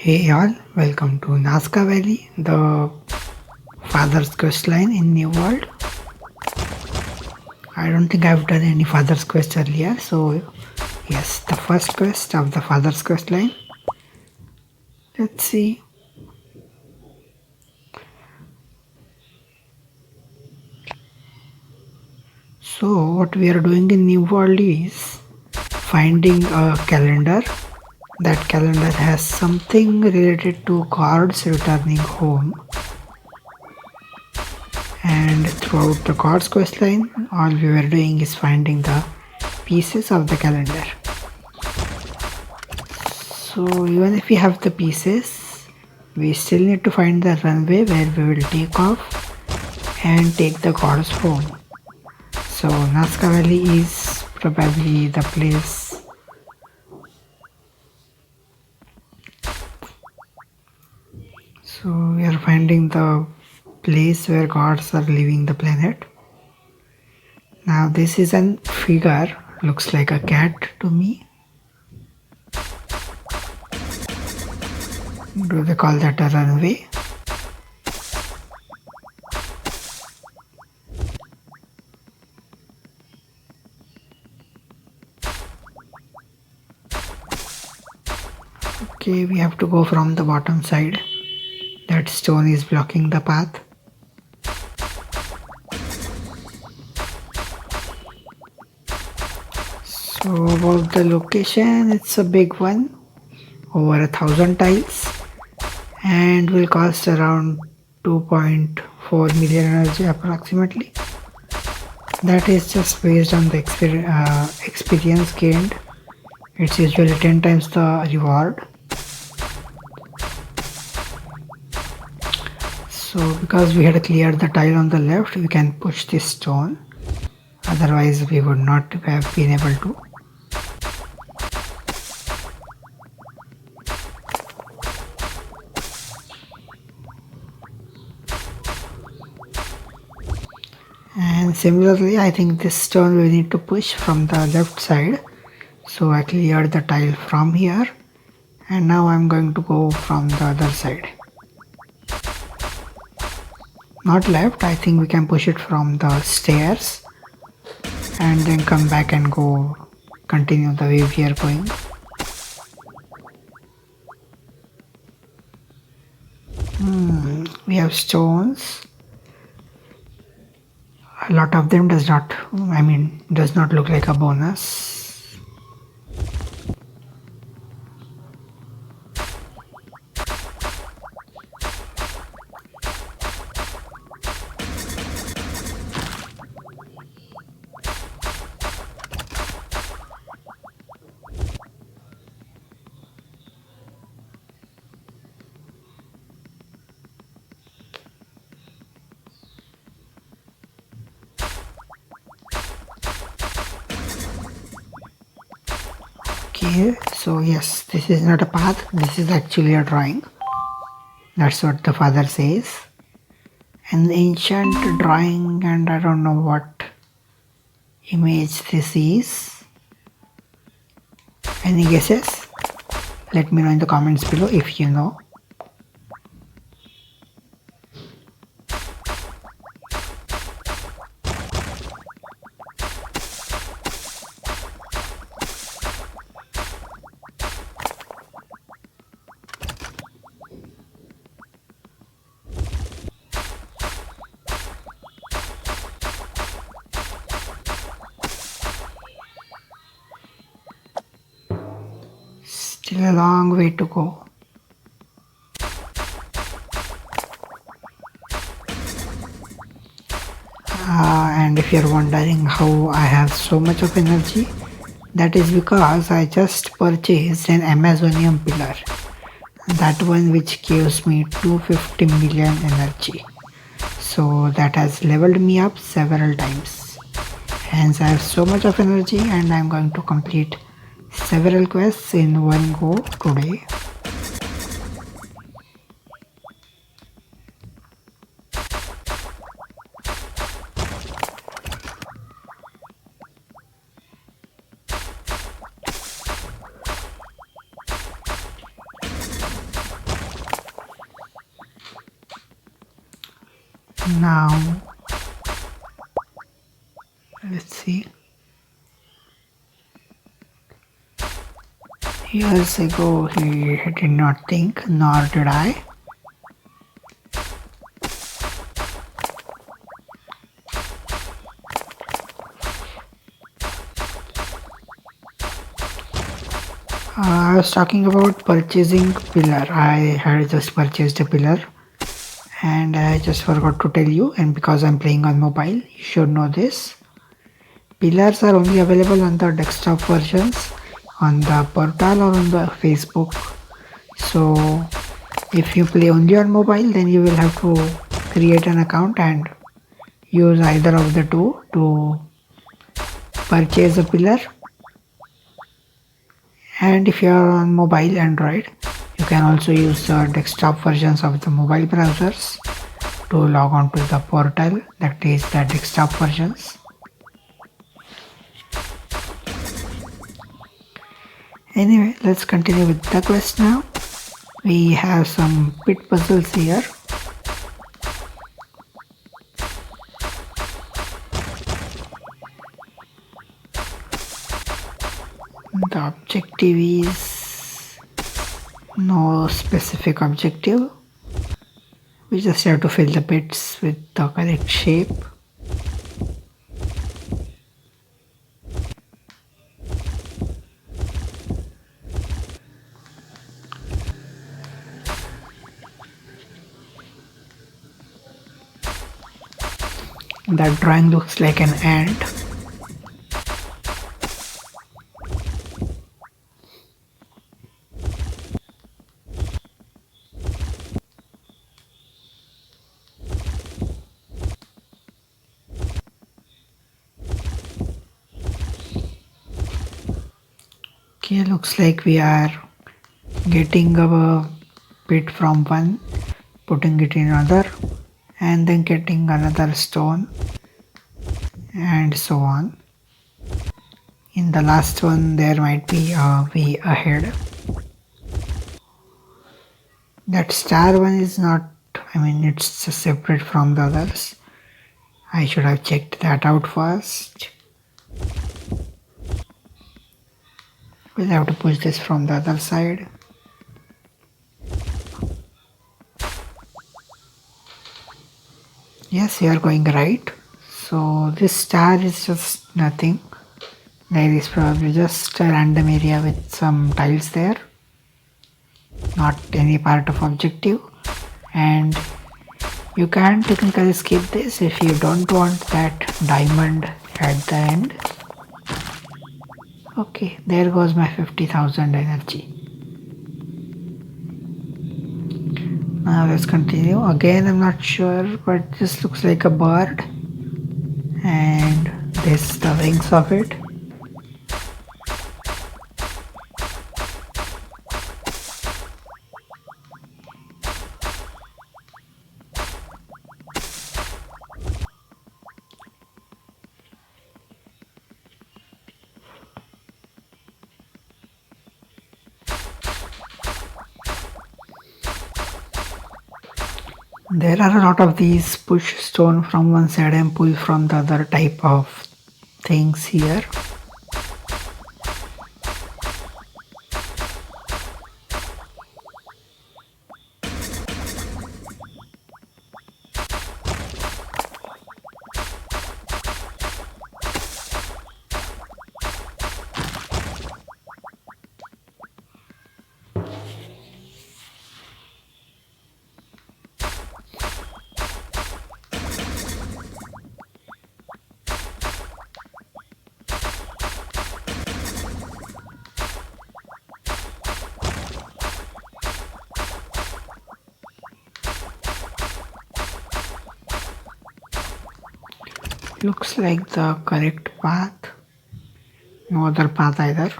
Hey all, welcome to Nazca Valley, the father's questline in New World. I don't think I've done any father's quest earlier, so yes, the first quest of the father's questline. Let's see. So what we are doing in New World is finding a calendar. That calendar has something related to gods returning home. And throughout the gods questline, all we were doing is finding the pieces of the calendar. So even if we have the pieces, we still need to find the runway where we will take off and take the gods home. So Nazca Valley is probably the place. So we are finding the place where gods are leaving the planet. Now this is a figure, looks like a cat to me. Do they call that a runway? Okay, we have to go from the bottom side. That stone is blocking the path. So about the location, it's a big one, over 1,000 tiles, and will cost around 2.4 million energy approximately. That is just based on the experience gained. It's usually 10 times the reward. So because we had cleared the tile on the left, we can push this stone. Otherwise we would not have been able to. And similarly, I think this stone we need to push from the left side. So I cleared the tile from here, and now I'm going to go from the other side. Not left, I think we can push it from the stairs and then come back and go continue the way we are going. We have stones. A lot of them does not look like a bonus. Okay, so yes, this is not a path, this is actually a drawing. That's what the father says. An ancient drawing, and I don't know what image this is. Any guesses? Let me know in the comments below if you know. Still a long way to go. And if you're wondering how I have so much of energy, that is because I just purchased an Amazonium pillar. That one which gives me 250 million energy. So that has leveled me up several times. Hence I have so much of energy, and I'm going to complete several quests in one go today. Now let's see. Years ago he did not think, nor did I. I was talking about purchasing pillar. I had just purchased a pillar and I just forgot to tell you, and because I'm playing on mobile, you should know this. Pillars are only available on the desktop versions, on the portal or on the Facebook. So if you play only on mobile, then you will have to create an account and use either of the two to purchase a pillar. And if you are on mobile Android, you can also use the desktop versions of the mobile browsers to log on to the portal, that is the desktop versions. Anyway, let's continue with the quest now. We have some pit puzzles here. The objective is no specific objective. We just have to fill the pits with the correct shape. That drawing looks like an ant. Okay, looks like we are getting a bit from one, putting it in another, and then getting another stone, and so on. In the last one there might be a way ahead. That star one is not, it's just separate from the others. I should have checked that out first. We'll have to push this from the other side. Yes, we are going right. So this star is just nothing. There is probably just a random area with some tiles there, not any part of objective, and you can technically skip this if you don't want that diamond at the end. Okay, there goes my 50,000 energy. Now let's continue. Again, I'm not sure, but this looks like a bird, and this the wings of it. There are a lot of these push stone from one side and pull from the other type of things here. Looks like the correct path. No other path either.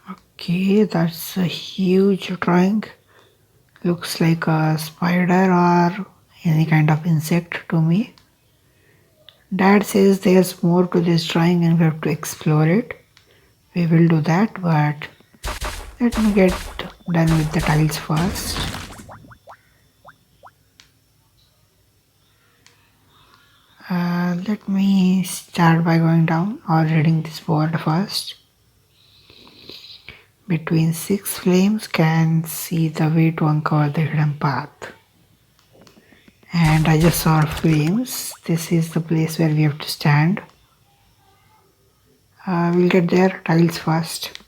Okay, that's a huge drawing. Looks like a spider or any kind of insect to me. Dad says there's more to this drawing and we have to explore it. We will do that, but Let me get done with the tiles first. Let me start by going down or reading this board first. Between 6 flames can see the way to uncover the hidden path. And I just saw flames. This is the place where we have to stand. We'll get there. Tiles first.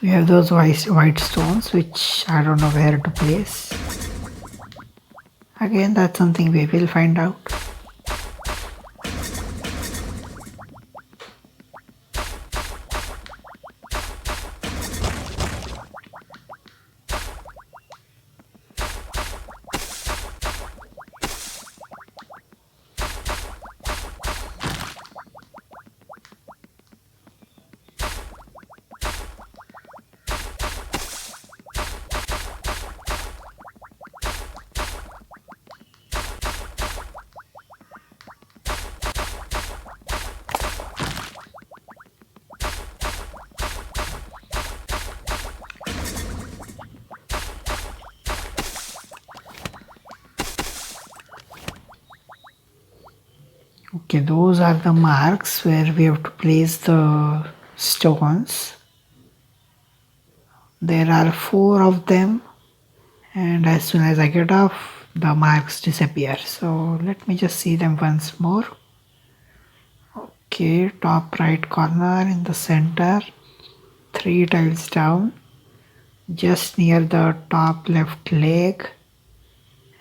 We have those white stones which I don't know where to place. Again, that's something we will find out. Okay, those are the marks where we have to place the stones. There are 4 of them, and as soon as I get off, the marks disappear. So let me just see them once more. Okay, top right corner in the center, 3 tiles down, just near the top left leg,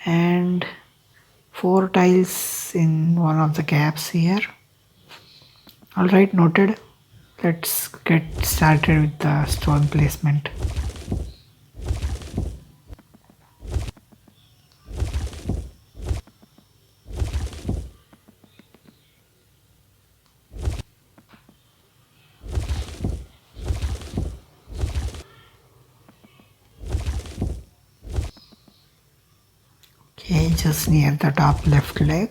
and 4 tiles in one of the gaps here. Alright, noted. Let's get started with the stone placement. Okay, just near the top left leg.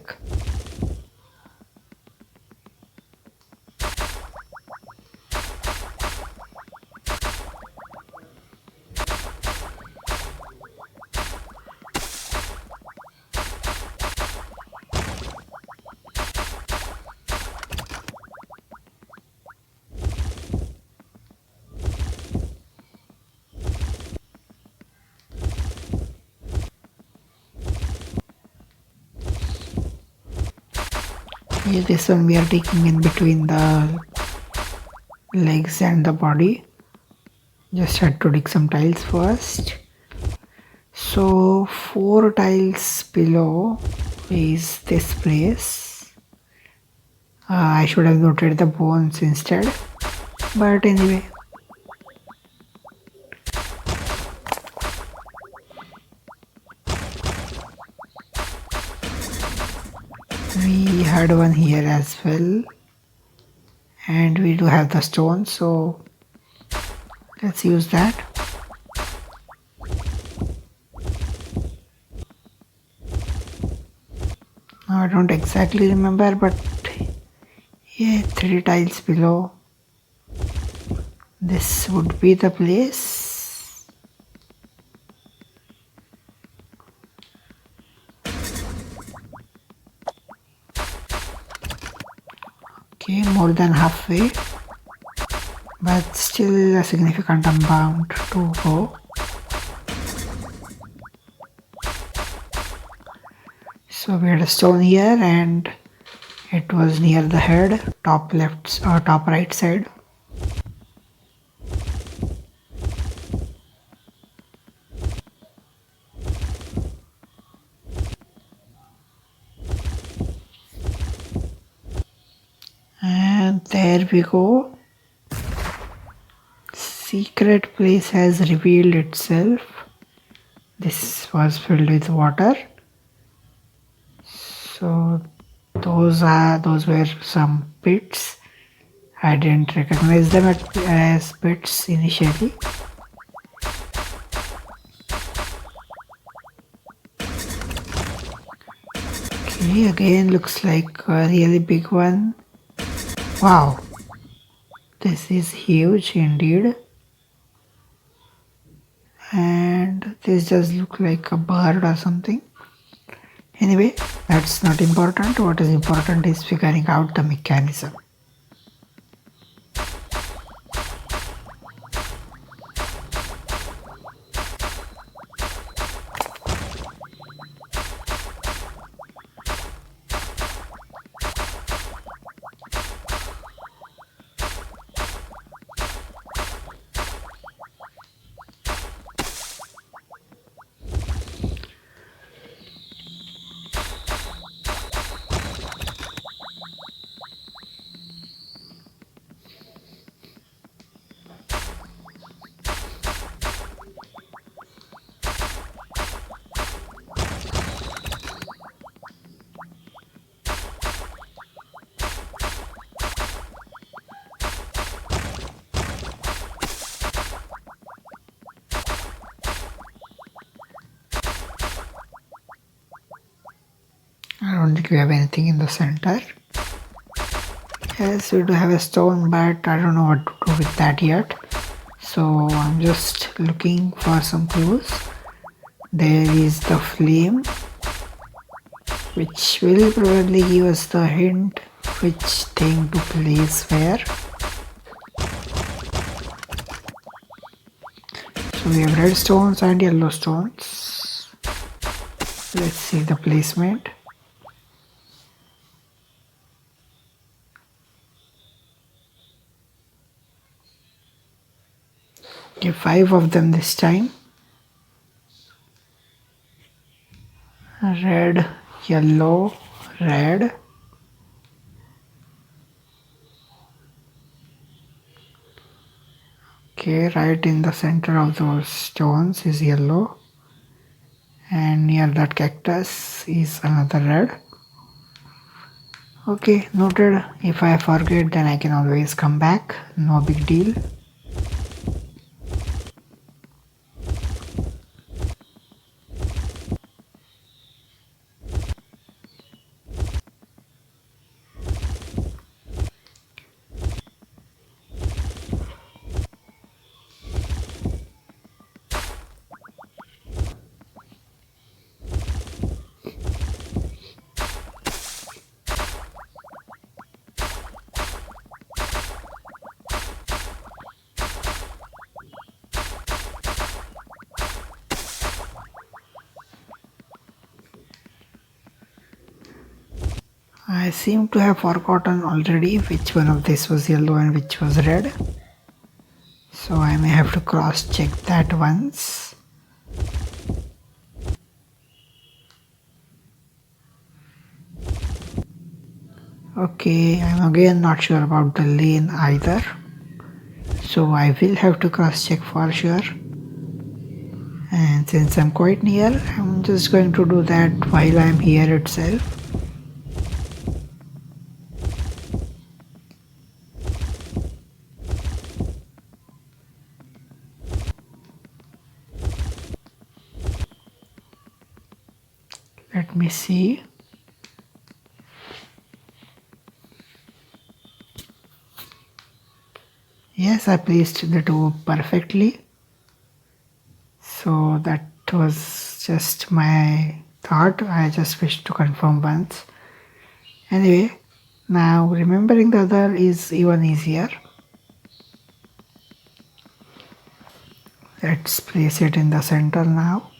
Okay, this one we are taking in between the legs and the body. Just had to dig some tiles first. So 4 tiles below is this place. I should have noted the bones instead, but anyway. We had one here as well, and we do have the stone, so let's use that. Now I don't exactly remember, but yeah, 3 tiles below. This would be the place. Okay, more than halfway, but still a significant amount to go. So we had a stone here and it was near the head, top left or top right side. And there we go. Secret place has revealed itself. This was filled with water. So those were some pits. I didn't recognize them as pits initially. Okay, again looks like a really big one. Wow, this is huge indeed. And this does look like a bird or something. Anyway, that's not important. What is important is figuring out the mechanism. I don't think we have anything in the center. Yes, we do have a stone, but I don't know what to do with that yet. So I'm just looking for some clues. There is the flame, which will probably give us the hint which thing to place where. So we have red stones and yellow stones. Let's see the placement. Okay, 5 of them this time. Red, yellow, red. Okay, right in the center of those stones is yellow. And near that cactus is another red. Okay, noted. If I forget, then I can always come back. No big deal. I seem to have forgotten already which one of this was yellow and which was red. So I may have to cross check that once. Okay, I'm again not sure about the lane either. So I will have to cross check for sure. And since I'm quite near, I'm just going to do that while I'm here itself. Let me see. Yes, I placed the two perfectly. So that was just my thought. I just wish to confirm once. Anyway, now remembering the other is even easier. Let's place it in the center now.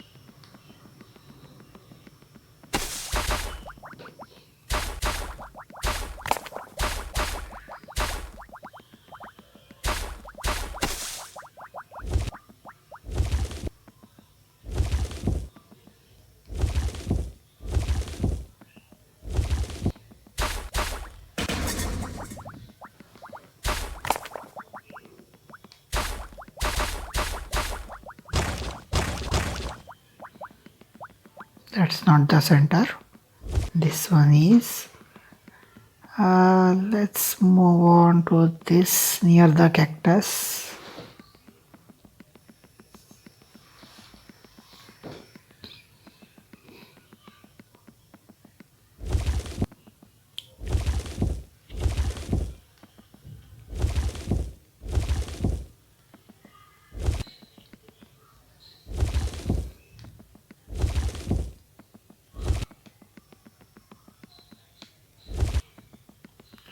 That's not the center. This one is. Let's move on to this near the cactus.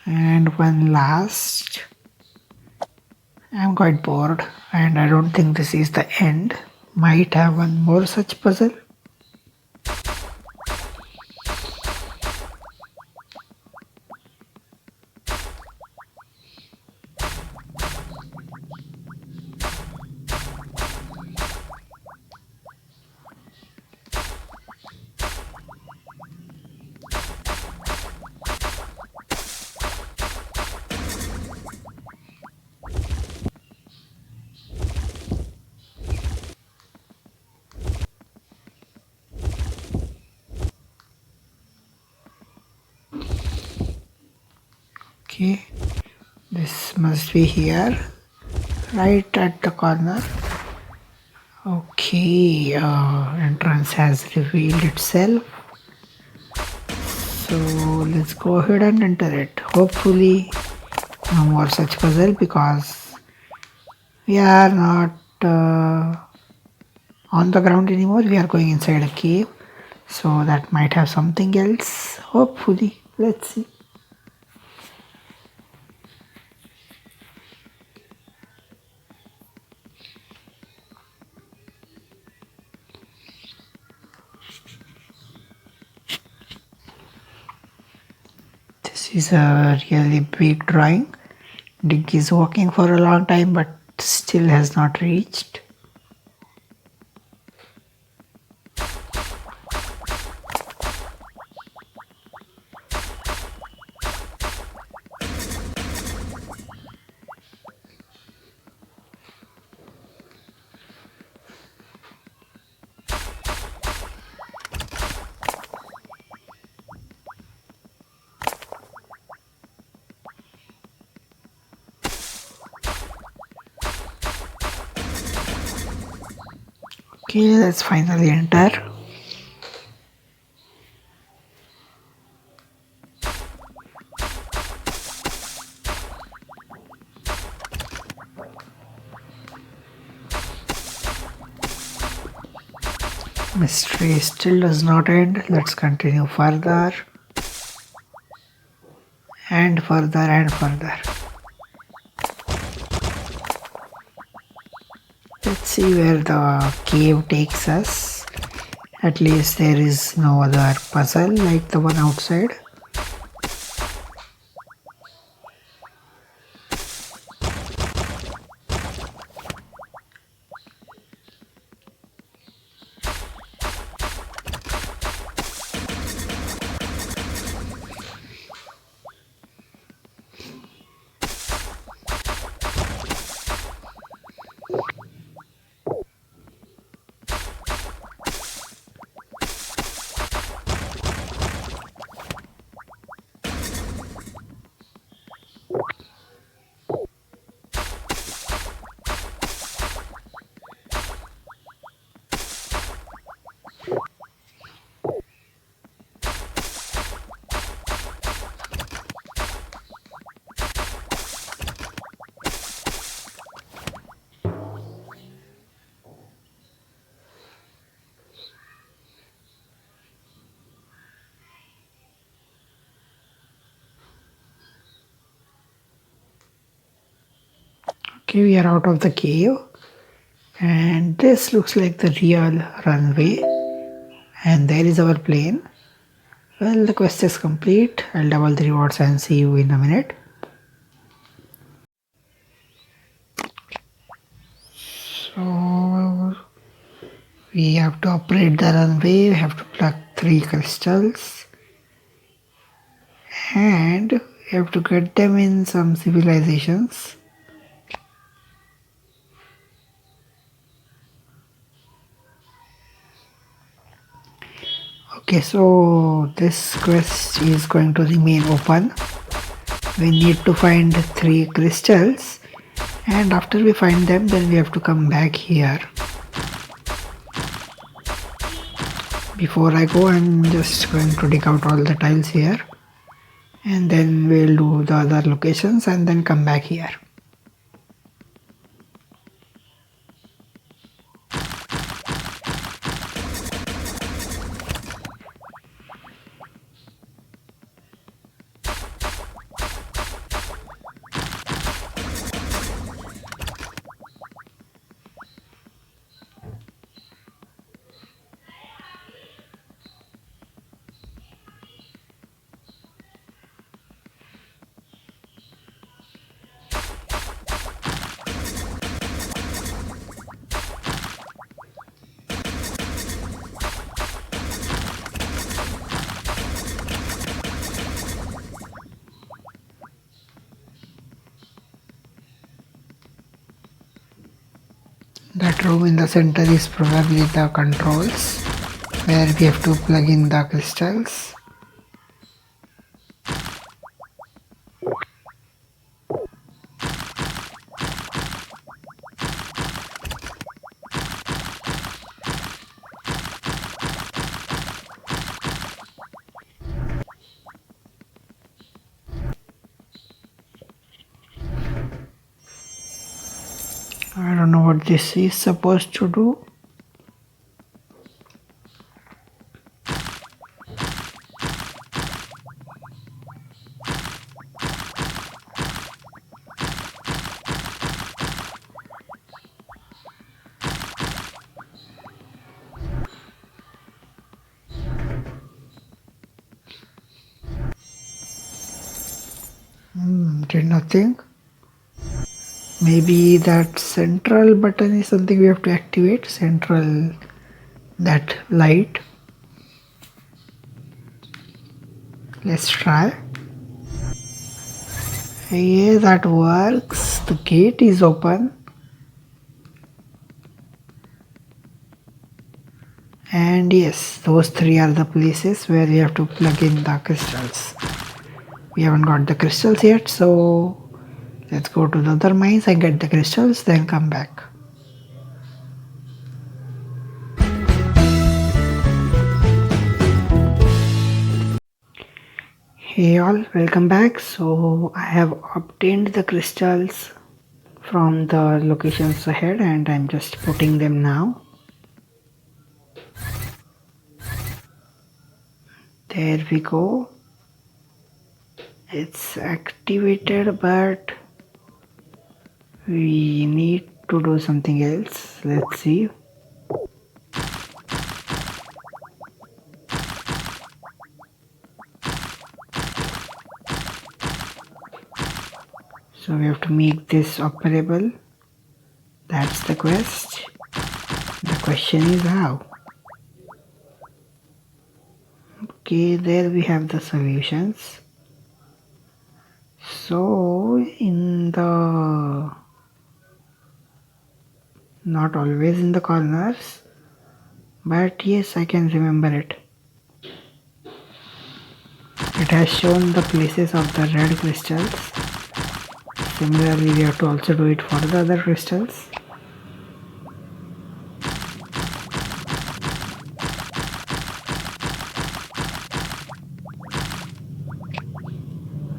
And one last. I'm quite bored and I don't think this is the end. Might have one more such puzzle. Okay, this must be here, right at the corner. Okay, entrance has revealed itself. So let's go ahead and enter it. Hopefully no more such puzzle because we are not on the ground anymore. We are going inside a cave. So that might have something else. Hopefully. Let's see. This is a really big drawing. Diggy is walking for a long time but still has not reached. Okay, let's finally enter. Mystery still does not end. Let's continue further and further and further. Let's see where the cave takes us. At least there is no other puzzle like the one outside. Okay, we are out of the cave and this looks like the real runway and there is our plane. Well, the quest is complete. I'll double the rewards and see you in a minute. So we have to operate the runway, we have to plug 3 crystals and we have to get them in some civilizations. Okay, so this quest is going to remain open. We need to find 3 crystals and after we find them then we have to come back here. Before I go, I'm just going to dig out all the tiles here and then we'll do the other locations and then come back here. That room in the center is probably the controls where we have to plug in the crystals. I don't know what this is supposed to do. Did nothing. Maybe that central button is something we have to activate. Central, that light. Let's try. Yeah, that works. The gate is open. And yes, those three are the places where we have to plug in the crystals. We haven't got the crystals yet, so let's go to the other mines and get the crystals, then come back. Hey all, welcome back. So I have obtained the crystals from the locations ahead and I'm just putting them now. There we go. It's activated, but we need to do something else. Let's see. So we have to make this operable. That's the quest. The question is how. Okay, there we have the solutions. So in the, not always in the corners, but yes, I can remember it. It has shown the places of the red crystals. Similarly, we have to also do it for the other crystals.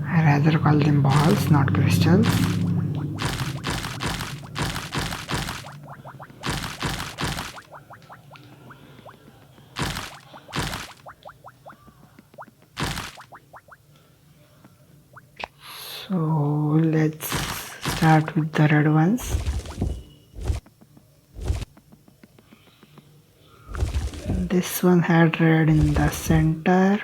I rather call them balls, not crystals. So let's start with the red ones. This one had red in the center.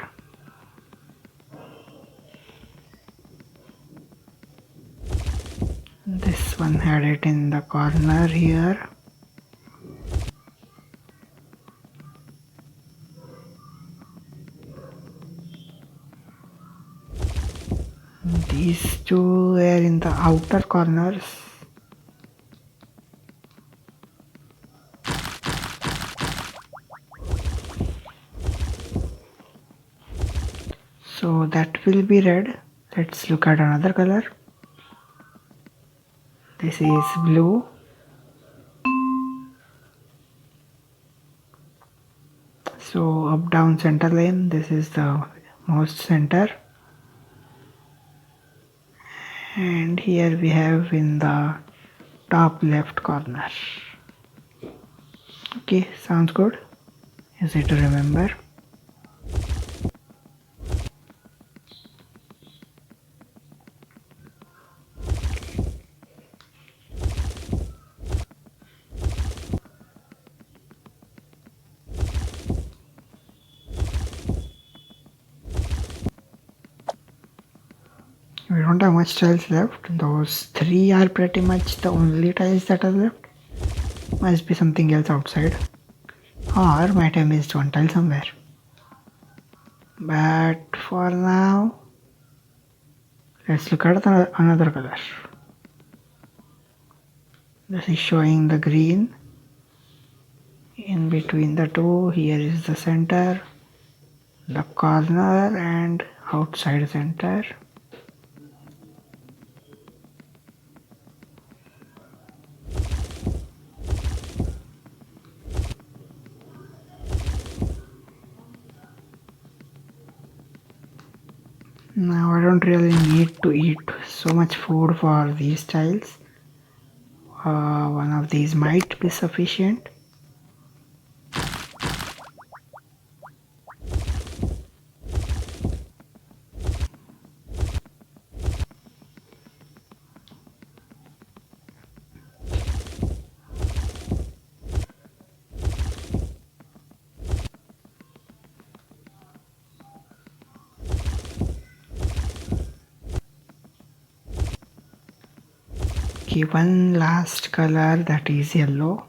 This one had it in the corner here. These two were in the outer corners. So that will be red. Let's look at another color. This is blue. So up, down, center line. This is the most center. And here we have in the top left corner. Okay, sounds good. Easy to remember. We don't have much tiles left. Those three are pretty much the only tiles that are left. Must be something else outside. Or might have missed one tile somewhere. But for now, let's look at another color. This is showing the green. between the two. Here is the center, the corner, and outside center. Now I don't really need to eat so much food for these tiles. One of these might be sufficient. Okay, one last color, that is yellow.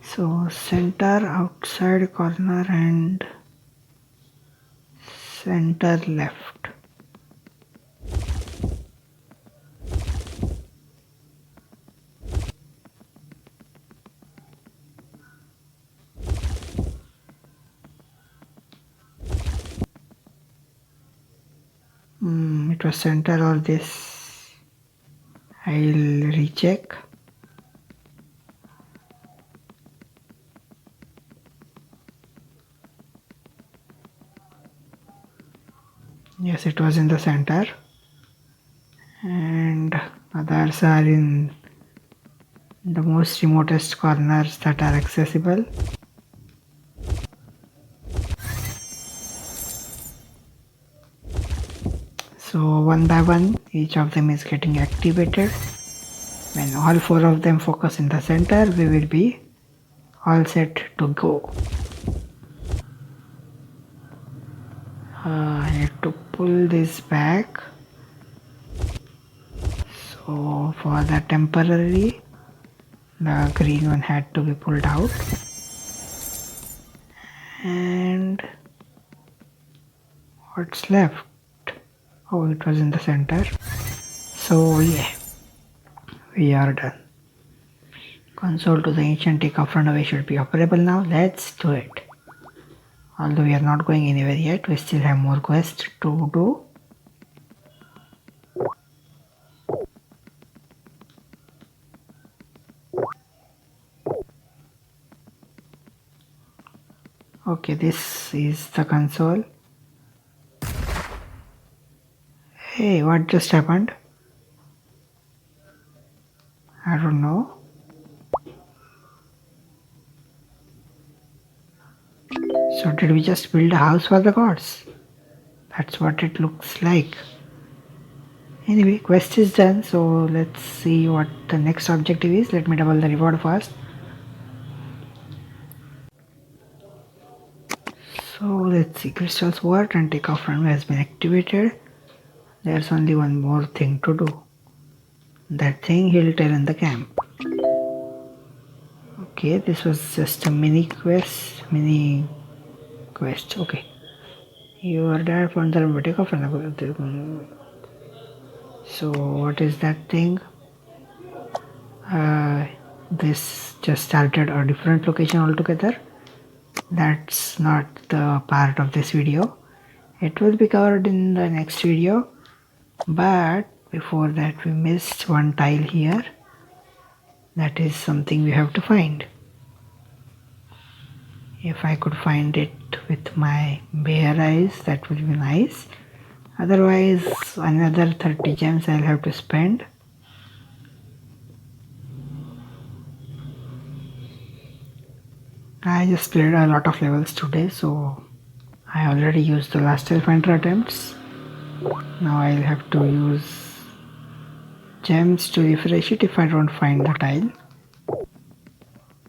So center, outside corner, and center left. It was center or this. I'll recheck. Yes, it was in the center. And others are in the most remotest corners that are accessible. So one by one, each of them is getting activated. When all four of them focus in the center, we will be all set to go. I need to pull this back. So for the temporary, the green one had to be pulled out. And what's left? Oh, it was in the center. So yeah, we are done. Console to the ancient takeoff runway should be operable now. Let's do it. Although we are not going anywhere yet, we still have more quests to do. Okay, this is the console. Hey, what just happened? I don't know. So did we just build a house for the gods? That's what it looks like. Anyway, quest is done, so let's see what the next objective is. Let me double the reward first. So let's see, crystal's word and takeoff runway has been activated. There's only one more thing to do. That thing he'll tell in the camp. Okay, this was just a mini quest. Okay. Your dad found the runway takeoff runway. So what is that thing? This just started a different location altogether. That's not the part of this video. It will be covered in the next video, but before that we missed one tile here. That is something we have to find. If I could find it with my bare eyes, that would be nice. Otherwise, another 30 gems I'll have to spend. I just played a lot of levels today, so I already used the last tile finder attempts. Now I'll have to use gems to refresh it if I don't find the tile.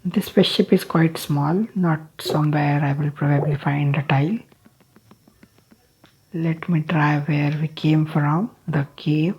This spaceship is quite small, not somewhere I will probably find a tile. Let me try where we came from, the cave.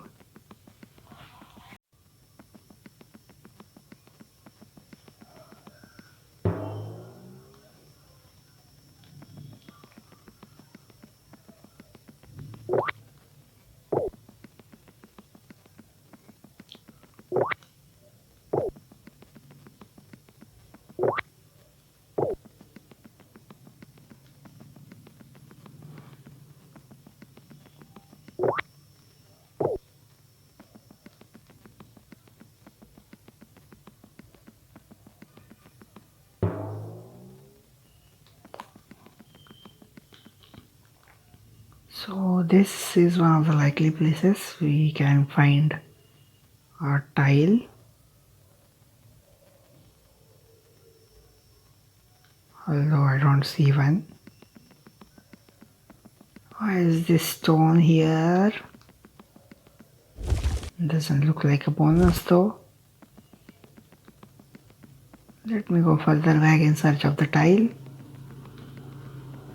So this is one of the likely places we can find a tile. Although I don't see one. Why is this stone here? Doesn't look like a bonus though. Let me go further back in search of the tile.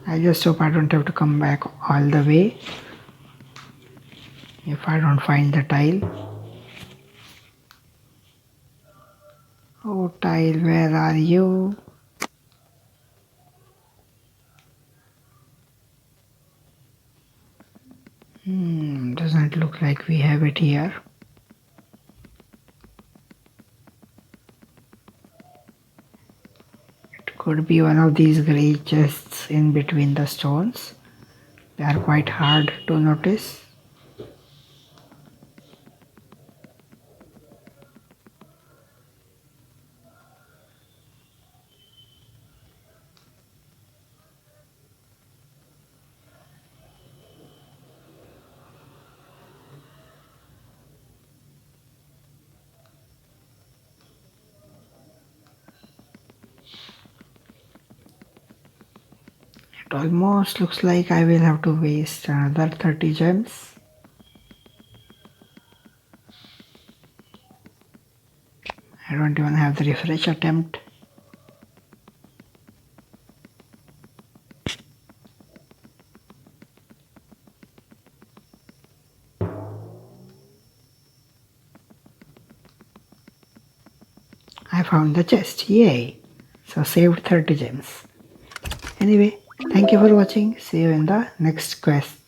I just hope I don't have to come back all the way if I don't find the tile. Oh tile, where are you? Doesn't look like we have it here. It could be one of these grey chests in between the stones. They are quite hard to notice. It almost looks like I will have to waste another 30 gems. I don't even have the refresh attempt. I found the chest, yay! So saved 30 gems. Anyway, thank you for watching. See you in the next quest.